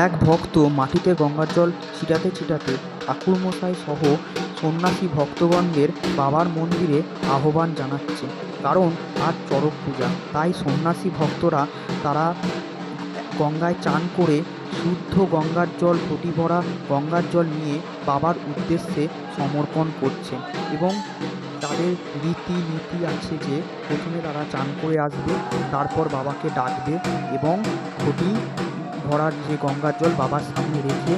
এক ভক্ত মাটিতে গঙ্গার জল ছিটাতে ছিটাতে ঠাকুরমশাই সহ সন্ন্যাসী ভক্তগণদের বাবার মন্দিরে আহ্বান জানাচ্ছে। কারণ আজ চড়ক পূজা, তাই সন্ন্যাসী ভক্তরা তারা গঙ্গায় চান করে শুদ্ধ গঙ্গার জল, ঘটি ভরা গঙ্গার জল নিয়ে বাবার উদ্দেশ্যে সমর্পণ করছে। এবং তাদের রীতিনীতি আছে যে প্রথমে তারা চান করে আসবে, তারপর বাবাকে ডাকবে এবং ঘটি ভরার যে গঙ্গার জল বাবার সামনে রেখে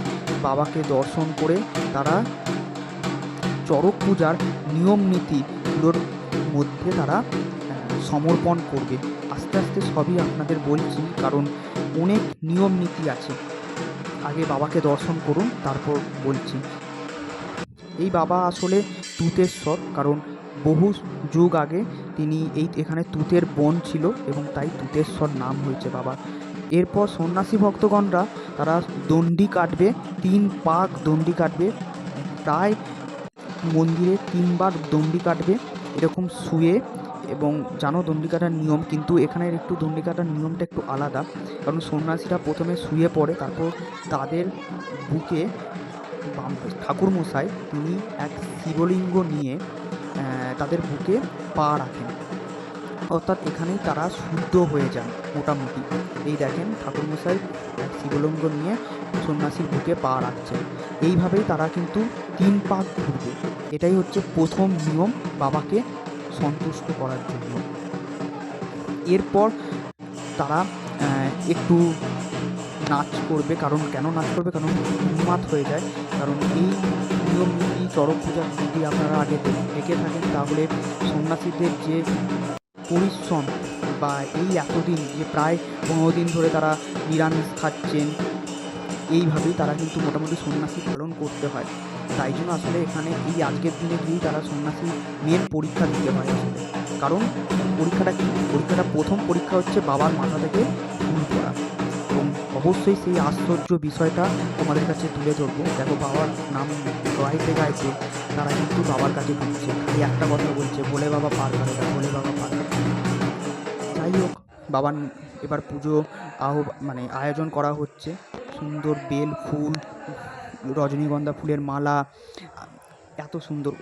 বাবাকে দর্শন করে তারা চড়ক পূজার নিয়ম নীতিগুলোর মধ্যে তারা সমর্পণ করবে। আস্তে আস্তে সবই আপনাদের বলছি, কারণ অনেক নিয়ম নীতি আছে। আগে বাবাকে দর্শন করুন, তারপর বলছি। এই বাবা আসলে তুতেশ্বর, কারণ বহু যুগ আগে তিনি এখানে তুতের বন ছিল এবং তাই তুতেশ্বর নাম হয়েছে বাবা। এরপর সন্ন্যাসী ভক্তগণরা তারা দণ্ডি কাটবে, 3 পাক দণ্ডি কাটবে, প্রায় মন্দিরে 3 বার দণ্ডি কাটবে এরকম শুয়ে। এবং জানো দণ্ডি কাটার নিয়ম, কিন্তু এখানের একটু দণ্ডি কাটার নিয়মটা একটু আলাদা, কারণ সন্ন্যাসীরা প্রথমে শুয়ে পড়ে, তারপর তাদের বুকে ঠাকুরমশাই তিনি এক শিবলিঙ্গ নিয়ে তাদের বুকে পা রাখেন, অর্থাৎ এখানেই তারা শুদ্ধ হয়ে যান মোটামুটি। এই দেখেন ঠাকুরমশাই এক শিবলিঙ্গ নিয়ে সন্ন্যাসীর বুকে পা রাখছেন। এইভাবেই তারা কিন্তু 3 পাক ঘুরবে। এটাই হচ্ছে প্রথম নিয়ম বাবাকে সন্তুষ্ট করার জন্য। এরপর তারা একটু নাচ করবে, কারণ কেন নাচ করবে, কারণ উন্মাদ হয়ে যায়। কারণ এই নিয়ম নীতি চড়ক পূজা যদি আপনারা আগে দেখে থাকেন, তাহলে সন্ন্যাসীদের যে পরিশ্রম বা এই এতদিন যে প্রায় 15 দিন ধরে তারা নিরামিষ খাচ্ছেন, এইভাবেই তারা কিন্তু মোটামুটি সন্ন্যাসী পালন করতে হয়। তাই জন্য আসলে এখানে এই আজকের দিনে গিয়েই তারা সন্ন্যাসী মেন পরীক্ষা দিতে হয় আসলে। কারণ পরীক্ষাটা কি, পরীক্ষাটা প্রথম পরীক্ষা হচ্ছে বাবার মাথা থেকে ফুল পড়া। এবং অবশ্যই সেই আশ্চর্য বিষয়টা তোমাদের কাছে তুলে ধরবো। দেখো বাবার নাম গাইতে গাইতে তারা কিন্তু বাবার কাছে ঢুকছে, খালি একটা কথা বলছে, বলে বাবা পার করে না, বলে বাবা পার করে। যাই হোক, বাবার এবার পুজো আয়োজন করা হচ্ছে। সুন্দর বেল ফুল, রজনীগন্ধা ফুলের মালা, এত সুন্দর।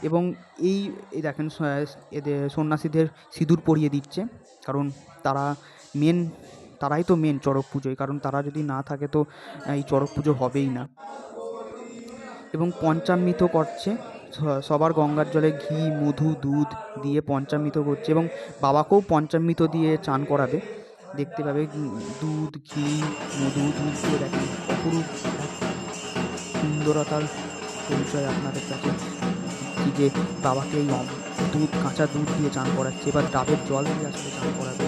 এবং এই দেখেন এদের সন্ন্যাসীদের সিঁদুর পরিয়ে দিচ্ছে, কারণ তারাই তো মেন চড়ক পুজোয়, কারণ তারা যদি না থাকে তো এই চড়ক পুজো হবেই না। এবং পঞ্চামৃত করছে, সবার গঙ্গার জলে ঘি, মধু, দুধ দিয়ে পঞ্চামৃত করছে এবং বাবাকেও পঞ্চামৃত দিয়ে চান করাবে। দেখতে পাবে দুধ, ঘি, মধু, দুধ দিয়ে দেখেন অপরূপ সুন্দরতার পরিচয় আপনাদের কাছে কি, যে বাবাকে এই দুধ, কাঁচা দুধ দিয়ে চান করাচ্ছে, এবার ডাবের জল দিয়ে আসলে চান করাবে।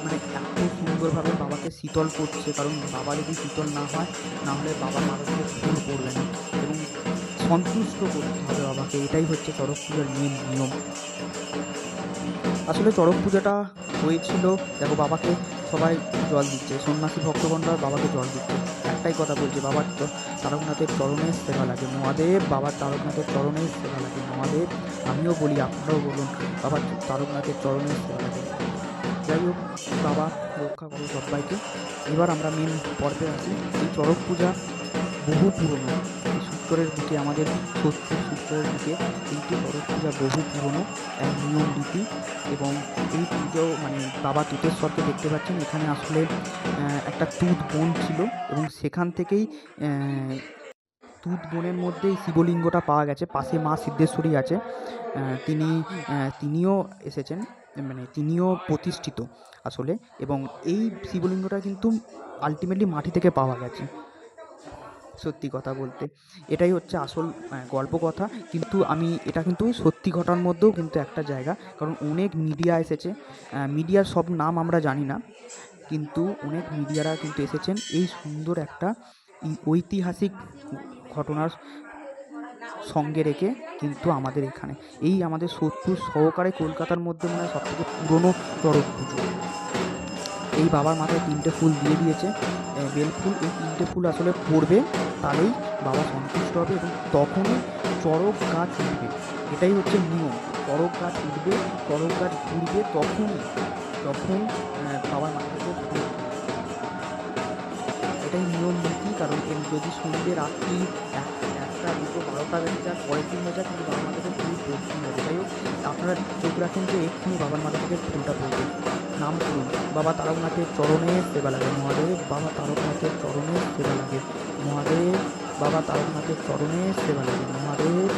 মানে এত সুন্দরভাবে বাবাকে শীতল করছে, কারণ বাবা যদি শীতল না হয়, না হলে বাবার মাথা থেকে ফুল পড়বে না। এবং সন্তুষ্ট করতে হবে বাবাকে, এটাই হচ্ছে চড়ক পূজার মেন নিয়ম। আসলে চড়ক পূজাটা হয়েছিল, দেখো বাবাকে সবাই জল দিচ্ছে, সন্ন্যাসী ভক্তগণরা বাবাকে জল দিচ্ছে, একটাই কথা বলছে, বাবার তারকনাথের চরণের সেবা লাগে মহাদেব, বাবার তারকনাথের চরণের সেবা লাগে মহাদেব। আমিও বলি, আপনারাও বলুন, বাবার তারকনাথের চরণের সেবা লাগে। যাই হোক, বাবা রক্ষা করো সবাইকে। এবার আমরা মেন পর্বে আসি। এই চড়ক পূজা বহু পুরনো, সূত্রের দিকে, আমাদের সূত্রের দিকে কিন্তু চড়ক পূজা বহু পুরনো এক নিয়ম রীতি। এবং এই পুজো বাবা তুতেশ্বরকে দেখতে পাচ্ছেন, এখানে আসলে একটা তুত বন ছিল এবং সেখান থেকেই তুত বনের মধ্যেই শিবলিঙ্গটা পাওয়া গেছে। পাশে মা সিদ্ধেশ্বরী আছে, তিনিও এসেছেন, তিনিও প্রতিষ্ঠিত আসলে। এবং এই শিবলিঙ্গটা কিন্তু আলটিমেটলি মাটি থেকে পাওয়া গেছে। সত্যি কথা বলতে এটাই হচ্ছে আসল গল্প কথা, কিন্তু এটা কিন্তু সত্যি ঘটার মধ্যেও কিন্তু একটা জায়গা, কারণ অনেক মিডিয়া এসেছে, মিডিয়ার সব নাম আমরা জানি না, কিন্তু অনেক মিডিয়ারা কিন্তু এসেছেন এই সুন্দর একটা ঐতিহাসিক ঘটনার সঙ্গে রেখে। কিন্তু আমাদের এখানে আমাদের সোদপুর সহকারে কলকাতার মধ্যে মনে হয় সবথেকে পুরনো চড়ক পুজো। এই বাবার মাথায় 3টে ফুল দিয়ে দিয়েছে, বেল ফুল। এই 3টে ফুল আসলে পড়বে, তাহলেই বাবা সন্তুষ্ট হবে এবং তখনই চড়ক গাছ উঠবে। এটাই হচ্ছে নিয়ম, চড়ক গাছ উঠবে, চড়ক গাছ ঘুরবে, যখন বাবার মাথায় ফুল, এটাই নিয়ম নীতি। কারণ যদি সন্ধ্যে রাত্রি একটা দুটো 12টা বেজে যায়, পরের দিন হয়ে যায়, কিন্তু বাবার মাথা থেকে ফুল পড়তেই হবে। যাই হোক, আপনারা চোখ রাখেন যে এক্ষুনি বাবার মাথা থেকে ফুলটা পড়বে। নাম করুন, বাবা তারকনাথের চরণে সেবা লাগে মহাদেব, বাবা তারকনাথের চরণে সেবা লাগে মহাদেব, বাবা তারকনাথের চরণে সেবা লাগে মহাদেব,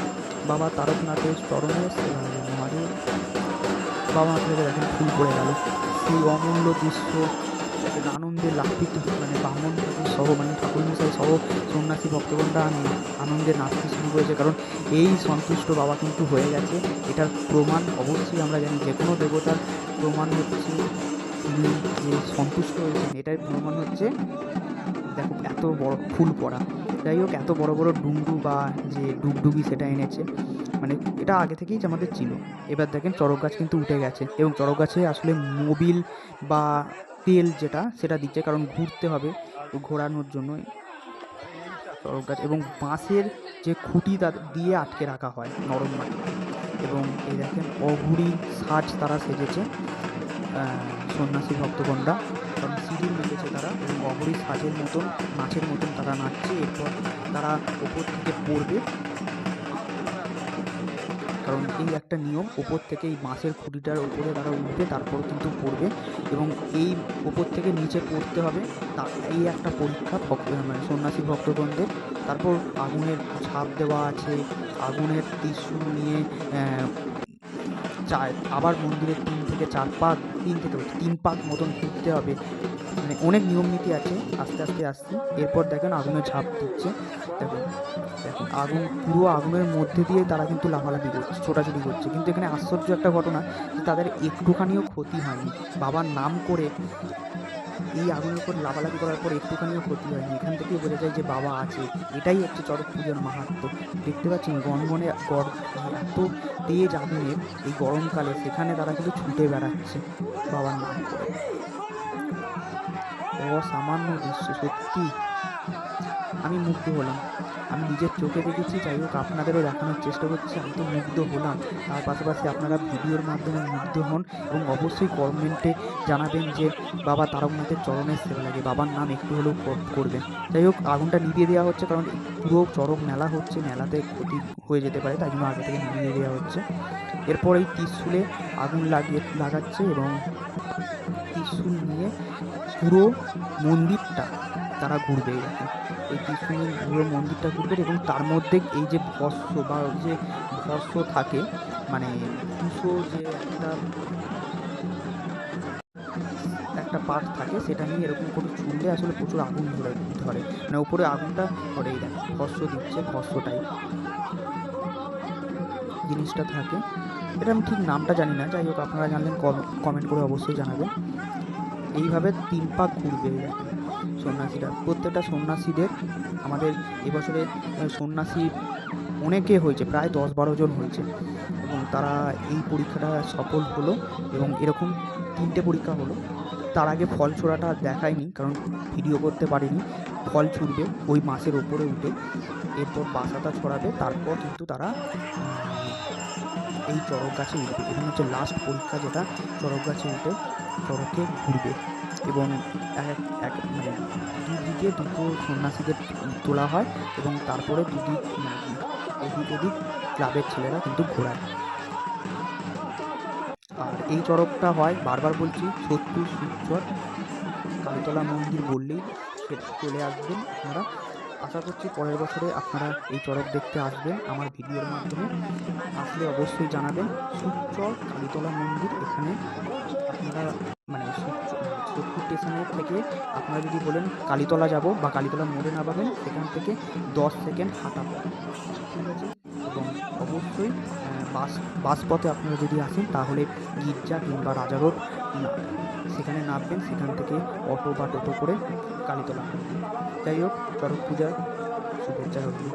বাবা তারকনাথের চরণে সেবা লাগে মহাদেব। বাবা মাথা থেকে দেখেন ফুল পড়ে গেল। সেই অমূল্য দৃশ্য আনন্দে লাফিত, মানে ব্রাহ্মণ সহ, মানে ঠাকুরমশাই সহ সন্ন্যাসী ভক্তগণরা আনন্দে নাচতে শুরু করেছে, কারণ এই সন্তুষ্ট বাবা কিন্তু হয়ে গেছে। এটার প্রমাণ অবশ্যই আমরা জানি, যে কোনো দেবতার প্রমাণ হচ্ছে তিনি যে সন্তুষ্ট হয়েছেন, এটার প্রমাণ হচ্ছে দেখো এত বড় ফুল পড়া। যাই হোক, এত বড় বড় ডুংডু বা যে ডুগডুগি সেটা এনেছে, মানে এটা আগে থেকেই আমাদের ছিল। এবার দেখেন চড়ক গাছ কিন্তু উঠে গেছে, এবং চড়ক গাছে আসলে মোবিল বা তেল যেটা সেটা দিচ্ছে, কারণ ঘুরতে হবে ঘোরানোর জন্য চড়ক গাছ, এবং বাঁশের যে খুঁটি দিয়ে আটকে রাখা হয় নরম মাটি। এবং এই দেখেন অঘুরি সাজ তারা সেজেছে সন্ন্যাসী ভক্তগণরা, কারণ সিঁড়ি মেরেছে তারা, এবং অঘুরি সাজের মতন নাচের মতন তারা নাচছে। এরপর তারা ওপর থেকে পড়বে, কারণ এই একটা নিয়ম, ওপর থেকে এই বাঁশের খুঁটিটার উপরে তারা উঠবে, তারপর কিন্তু পড়বে, এবং এই ওপর থেকে নিচে পড়তে হবে। এই একটা পরীক্ষা মানে সন্ন্যাসী ভক্তগণদের। তারপর আগুনের ঝাঁপ দেওয়া আছে, আগুনের ত্রিশূল নিয়ে আবার মন্দিরের 3 থেকে 4 পাক, 3 পাক মতন ঘুরতে হবে, মানে অনেক নিয়ম নীতি আছে। আস্তে আস্তে আসছি, এরপর দেখেন আগুনের ঝাঁপ দিচ্ছে। দেখুন আগুন, পুরো আগুনের মধ্যে দিয়ে তারা কিন্তু লাফালাফি করছে, ছোটাছুটি করছে, কিন্তু এখানে আশ্চর্য একটা ঘটনা যে তাদের একটুখানিও ক্ষতি হয়নি। বাবার নাম করে এই আগুনের উপর লাফালাফি করার পর একটুখানিও ক্ষতি হয়নি। এখান থেকেই বোঝা যায় যে বাবা আছে। এটাই হচ্ছে চড়ক পুজোর মাহাত্ম্য। দেখতে পাচ্ছেন গনগনে এত তেজ আগুনের এই গরমকালে, সেখানে তারা কিন্তু ছুটে বেড়াচ্ছে বাবার নাম করে। অসামান্য দৃশ্য, সত্যি আমি মুগ্ধ হলাম। আমি নিজের চোখে দেখেছি, যাই হোক আপনাদেরও দেখানোর চেষ্টা করছি। আমি তো মুগ্ধ হলাম, তার পাশাপাশি আপনারা ভিডিওর মাধ্যমে মুগ্ধ হন, এবং অবশ্যই কমেন্টে জানাবেন যে বাবা তারকনাথের চরণের সেবা লাগে, বাবার নাম একটু হলেও করবেন। যাই হোক, আগুনটা নিভিয়ে দেওয়া হচ্ছে, কারণ পুরো চড়ক মেলা হচ্ছে, মেলাতে ক্ষতি হয়ে যেতে পারে, তাই জন্য আগে থেকে নিভিয়ে দেওয়া হচ্ছে। এরপর এই ত্রিশূলে আগুন লাগাচ্ছে, এবং ত্রিশূল নিয়ে পুরো মন্দিরটা তারা ঘুরবে। দেখেন এই ত্রিশূল পুরো মন্দিরটা ঘুরবে, এবং তার মধ্যে এই যে ভস্ম বা যে ভস্ম থাকে, মানে দুশো যে একটা পার্ট থাকে, সেটা নিয়ে এরকম করে ছুঁড়লে আসলে প্রচুর আগুন ধরে, মানে উপরে আগুনটা ধরে। এই দেখেন ভস্ম দিচ্ছে, ভস্মটাই জিনিসটা থাকে। এটা আমি ঠিক নামটা জানি না, যাই হোক আপনারা জানলেন কমেন্ট করে অবশ্যই জানাবেন। এইভাবে 3 পাক ঘুরবে দেখেন সন্ন্যাসীরা, প্রত্যেকটা সন্ন্যাসীদের। আমাদের এবছরে সন্ন্যাসী অনেকে হয়েছে, প্রায় 10-12 জন হয়েছে, এবং তারা এই পরীক্ষাটা সফল হলো, এবং এরকম 3টে পরীক্ষা হলো। তার আগে ফল ছোড়াটা দেখায়নি, কারণ ভিডিও করতে পারিনি। ফল ছুড়বে ওই মাছের ওপরে উঠে, এরপর বাসাটা ছড়াবে, তারপর কিন্তু তারা এই চড়ক গাছে উঠবে। এবং হচ্ছে লাস্ট পরীক্ষা, যেটা চড়ক গাছে উঠে চড়কে ঘুরবে, এবং মানে দুদিকে দুটো সন্ন্যাসীদের তোলা হয়, এবং তারপরে এদিক ওদিক ক্লাবের ছেলেরা কিন্তু ঘোরায়। আর এই চড়কটা হয়, বারবার বলছি, 70 শিবচর কালীতলা মন্দির বললেই চলে আসবেন আপনারা। আশা করছি পরের বছরে আপনারা এই চড়ক দেখতে আসবেন আমার ভিডিওর মাধ্যমে। আসলে অবশ্যই জানাবেন। শিবচর কালীতলা মন্দির, এখানে আপনারা মানে সোদপুর স্টেশনের থেকে আপনারা যদি বলেন কালীতলা যাব বা কালীতলা মোড়ে নামাবেন, সেখান থেকে 10 সেকেন্ড হাঁটা পথ, ঠিক আছে। এবং অবশ্যই বাস পথে আপনারা যদি আসেন, তাহলে গির্জা কিংবা রাজা রোড সেখানে নামবেন, সেখান থেকে অটো বা টোটো করে কালীতলা। যাই হোক, চড়ক পূজার শুভেচ্ছা রইল।